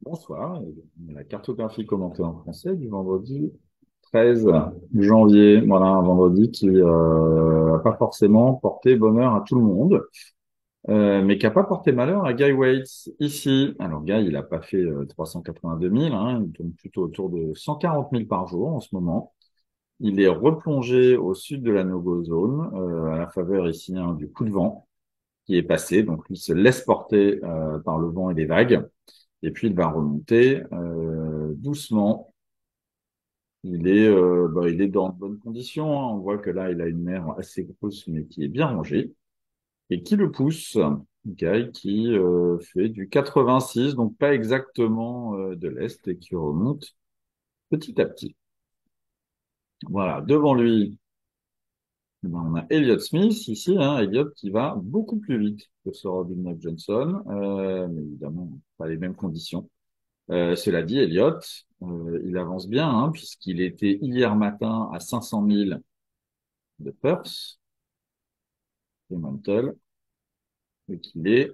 Bonsoir, la cartographie commentée en français du vendredi 13 janvier. Voilà, un vendredi qui n'a pas forcément porté bonheur à tout le monde, mais qui n'a pas porté malheur à Guy Waits ici. Alors Guy, il n'a pas fait 382 000, hein, il tourne plutôt autour de 140 000 par jour en ce moment. Il est replongé au sud de la no-go zone, à la faveur ici du coup de vent qui est passé. Donc lui se laisse porter par le vent et les vagues. Et puis, il va remonter doucement. Il est dans de bonnes conditions, hein. On voit que là, il a une mer assez grosse, mais qui est bien rangée. Et qui le pousse? Guy qui fait du 86, donc pas exactement de l'Est, et qui remonte petit à petit. Voilà, devant lui, eh ben, on a Elliott Smith ici, hein, Elliott qui va beaucoup plus vite que ce Robin Knight Johnson, mais évidemment, pas les mêmes conditions. Cela dit, Elliott, il avance bien, hein, puisqu'il était hier matin à 500 000 de Perth et Mantle, et qu'il est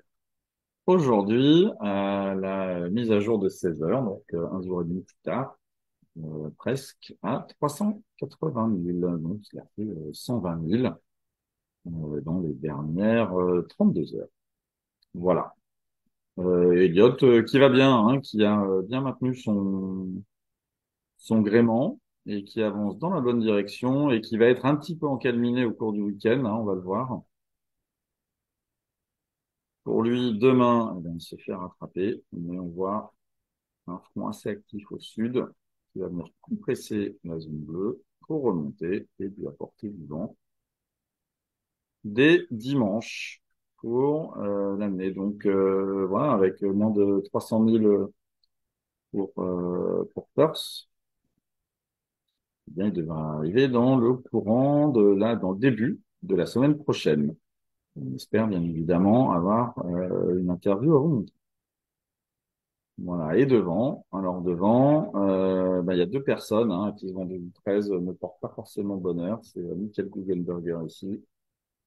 aujourd'hui à la mise à jour de 16 heures, donc un jour et demi plus tard, presque à 380 000. Donc, il a fait 120 000 dans les dernières 32 heures. Voilà. Elliott qui va bien, hein, qui a bien maintenu son gréement et qui avance dans la bonne direction et qui va être un petit peu encalminé au cours du week-end, hein, on va le voir. Pour lui, demain, eh bien, il se fait rattraper, mais on voit un front assez actif au sud qui va venir compresser la zone bleue pour remonter et lui apporter du vent dès dimanche pour l'année. Donc voilà, avec moins de 300 000 pour Perth, eh bien, il devrait arriver dans le courant dans le début de la semaine prochaine. On espère bien évidemment avoir une interview à vous montrer. Voilà. Et devant, alors devant, il y a deux personnes hein, qui, ce vendredi 13, ne portent pas forcément bonheur. C'est Michael Guggenberger ici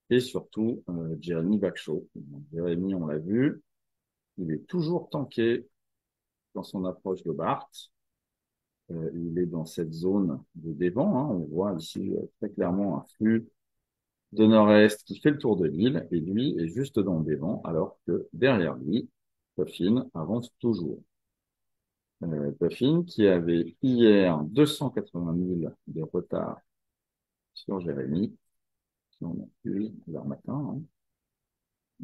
et surtout Jeremy Backshaw. Jeremy, on l'a vu, il est toujours tanké dans son approche de Bart. Il est dans cette zone de dévent, hein. On voit ici très clairement un flux de nord-est qui fait le tour de l'île et lui est juste dans le dévent alors que derrière lui, Puffin avance toujours. Puffin qui avait hier 280 000 de retard sur Jérémy, qui en accuse leur matin, hein,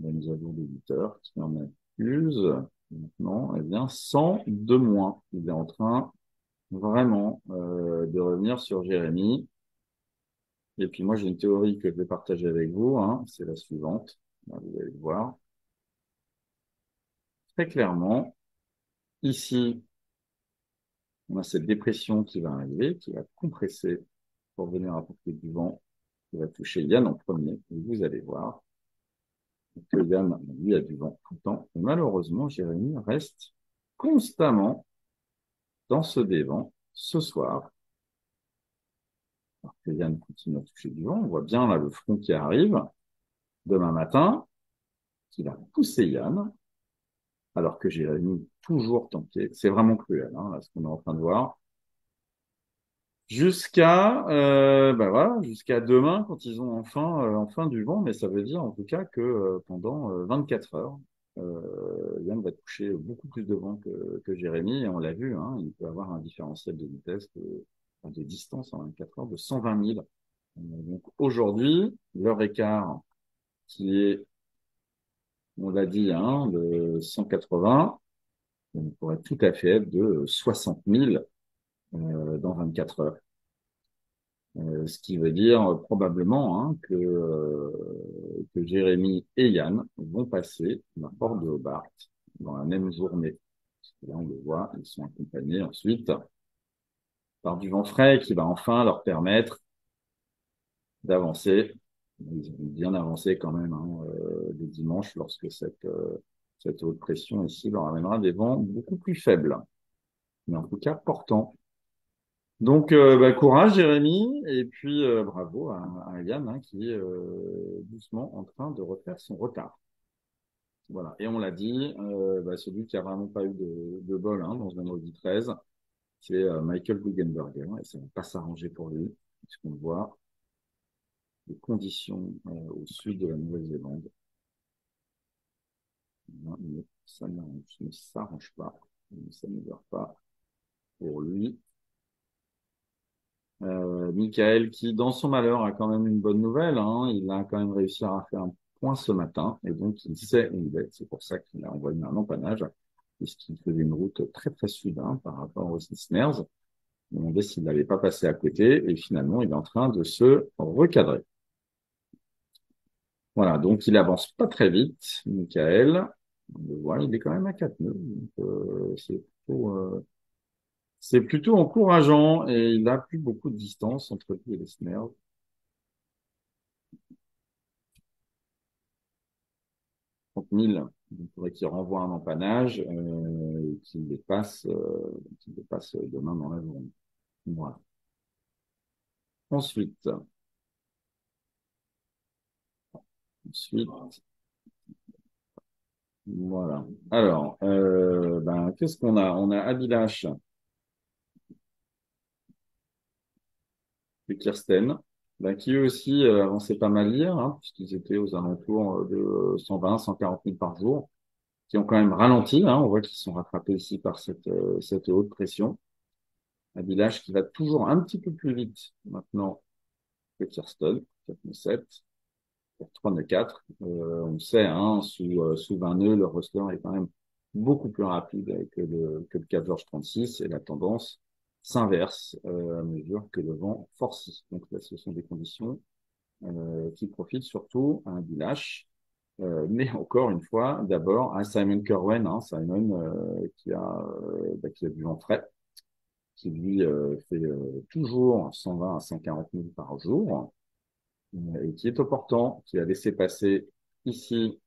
la mise à jour d'éditeur, qui en accuse maintenant, eh bien, 100 de moins. Il est en train vraiment de revenir sur Jérémy. Et puis moi, j'ai une théorie que je vais partager avec vous, hein, c'est la suivante. Là, vous allez le voir. Très clairement, ici, on a cette dépression qui va arriver, qui va compresser pour venir apporter du vent, qui va toucher Yann en premier. Et vous allez voir que Yann, lui, a du vent tout le temps. Et malheureusement, Jérémy reste constamment dans ce dévent ce soir. Alors que Yann continue à toucher du vent. On voit bien là le front qui arrive demain matin, qui va pousser Yann, alors que Jérémy toujours tanké. C'est vraiment cruel, hein, là, ce qu'on est en train de voir. Jusqu'à demain quand ils ont enfin du vent, mais ça veut dire en tout cas que pendant 24 heures, Yann va toucher beaucoup plus de vent que Jérémy, et on l'a vu, hein, il peut avoir un différentiel de vitesse de distance en 24 heures de 120 000. Donc aujourd'hui, leur écart qui est, on l'a dit, hein, de 180, on pourrait tout à fait être de 60 000 dans 24 heures. Ce qui veut dire probablement hein, que Jérémy et Yann vont passer la porte de Hobart dans la même journée. Parce que là, on le voit, ils sont accompagnés ensuite par du vent frais qui va enfin leur permettre d'avancer. Ils ont bien avancé quand même hein, le dimanche lorsque cette haute pression ici leur amènera des vents beaucoup plus faibles, mais en tout cas portants. Donc, courage, Jérémy, et puis bravo à Yann, hein, qui est doucement en train de refaire son retard. Voilà. Et on l'a dit, celui qui a vraiment pas eu de bol dans ce vendredi 13, c'est Michael Guggenberger. Et ça ne va pas s'arranger pour lui, puisqu'on voit les conditions au sud de la Nouvelle-Zélande. Mais ça ne s'arrange pas, ne s'améliore pas pour lui. Michael, qui dans son malheur a quand même une bonne nouvelle, il a quand même réussi à faire un point ce matin, et donc il sait où il est. C'est pour ça qu'il a envoyé un empannage, puisqu'il faisait une route très très sud par rapport aux Snares. Il demandait s'il n'avait pas passé à côté, et finalement il est en train de se recadrer. Voilà, donc il avance pas très vite, Michael. On le voit, il est quand même à 4 nœuds, donc c'est plutôt encourageant, et il n'a plus beaucoup de distance entre lui et les Snares. 30 000, il faudrait qu'il renvoie un empannage et qu'il dépasse demain dans la journée. Voilà. Ensuite, ensuite, voilà. Alors, qu'est-ce qu'on a? On a Abilash et Kirsten, qui eux aussi avançaient pas mal hier, puisqu'ils étaient aux alentours de 120, 140 000 par jour, qui ont quand même ralenti. On voit qu'ils sont rattrapés ici par cette haute pression. Abilash qui va toujours un petit peu plus vite maintenant que Kirsten, 4,7. Pour 3 nœuds 4. On sait, sous 20 nœuds, le roster est quand même beaucoup plus rapide que le 4 George 36 et la tendance s'inverse à mesure que le vent forcit. Donc là, ce sont des conditions qui profitent surtout à un Bilash. Mais encore une fois, d'abord à Simon Kerwen, Simon qui a du vent frais, qui lui fait toujours 120 à 140 000 par jour et qui est au portant, qui a laissé passer ici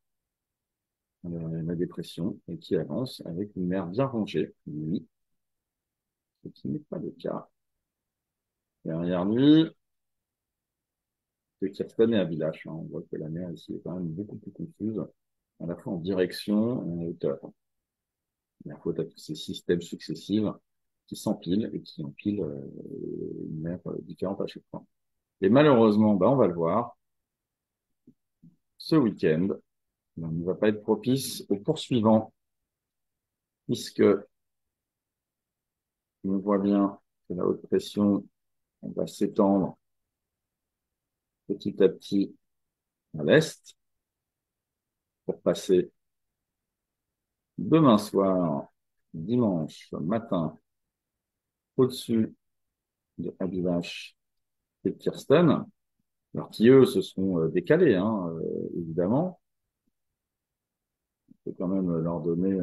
la dépression et qui avance avec une mer bien rangée, lui, ce qui n'est pas le cas. Derrière lui, c'est Kirsten et Abilash. On voit que la mer ici est quand même beaucoup plus confuse, à la fois en direction et en hauteur. Il y a faute à tous ces systèmes successifs qui s'empilent et qui empilent une mer différente à chaque fois. Et malheureusement, on va le voir, ce week-end, on ne va pas être propice au poursuivant, puisque on voit bien que la haute pression va s'étendre petit à petit à l'est pour passer demain soir, dimanche matin, au-dessus de Abivash et de Kirsten, alors qui eux se sont décalés, évidemment. Il faut quand même leur donner,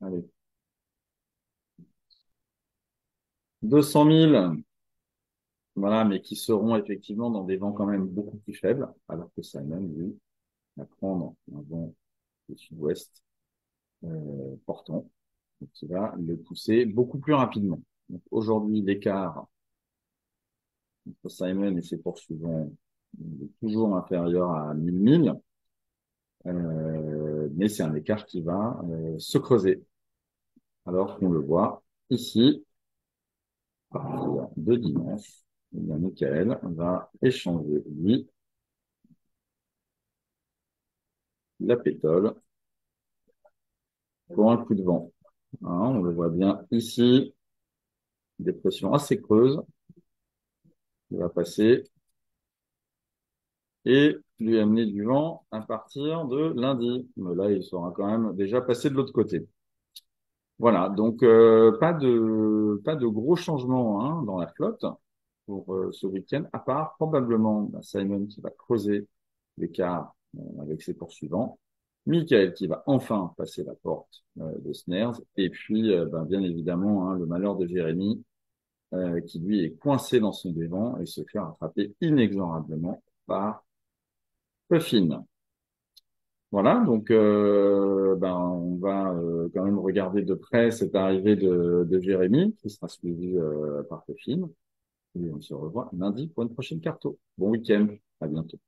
allez, 200 000, voilà, mais qui seront effectivement dans des vents quand même beaucoup plus faibles, alors que Simon, lui, va prendre un vent du sud-ouest portant, qui va le pousser beaucoup plus rapidement. Donc aujourd'hui, l'écart entre Simon et ses poursuivants est toujours inférieur à 1000 000, mais c'est un écart qui va se creuser. Alors qu'on le voit ici, à partir de dimanche, eh bien, Michael va échanger, lui, la pétole pour un coup de vent. On le voit bien ici, des pressions assez creuses, qui va passer et lui amener du vent à partir de lundi. Mais là, il sera quand même déjà passé de l'autre côté. Voilà, donc pas de gros changements dans la flotte pour ce week-end, à part probablement Simon qui va creuser l'écart avec ses poursuivants, Michael qui va enfin passer la porte de Snares, et puis bien évidemment le malheur de Jérémy qui lui est coincé dans son dévent et se fait rattraper inexorablement par Puffin. Voilà, donc on va quand même regarder de près cette arrivée de Jérémy, qui sera suivi par Puffin. Et on se revoit lundi pour une prochaine carto. Bon week-end, à bientôt.